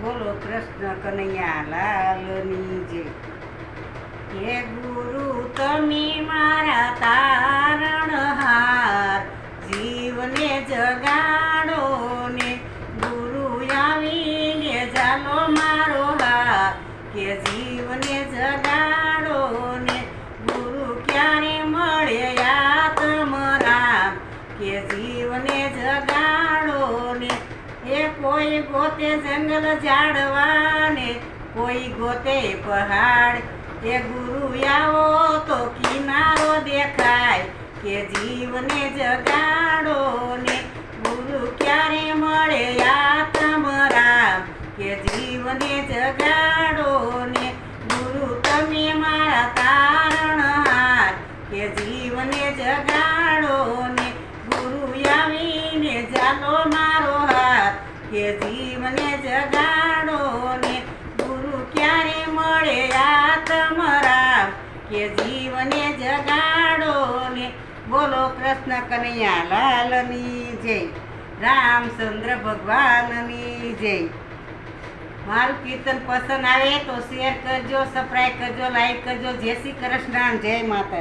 બોલો કૃષ્ણ કનૈયા લાલની જય. હે ગુરુ તમે મારા તારણહાર, જીવને જગાડો ને ગુરુ આવીને ચાલો મારો હાર, કે જીવને જગાડો ને ગુરુ ક્યારે મળે આત્મરામ, કે જીવને જગાડો ને એ કોઈ ગોતે જંગલ ઝાડવાને, કોઈ ગોતે પહાડ, એ ગુરુ આવો તો કિનારો દેખાય, કે જીવને જગાડો ને ગુરુ ક્યારે મળે આત્મરામ, કે જીવને જગાડો ને ગુરુ તમે મારા તારણહાર, કે જીવને જગાડો ને ગુરુ આવીને ચાલો મારો હાથ, કે જીવને જગાડો ને ગુરુ ક્યારે મળે આત્મરામ, કે જીવને જગાડો ને બોલો કૃષ્ણ કનૈયા લાલની જય, રામચંદ્ર ભગવાનની જય. મારું કીર્તન પસંદ આવે તો શેર કરજો, સબસ્ક્રાઈબ કરજો, લાઈક કરજો. જય શ્રી કૃષ્ણ, જય માતા.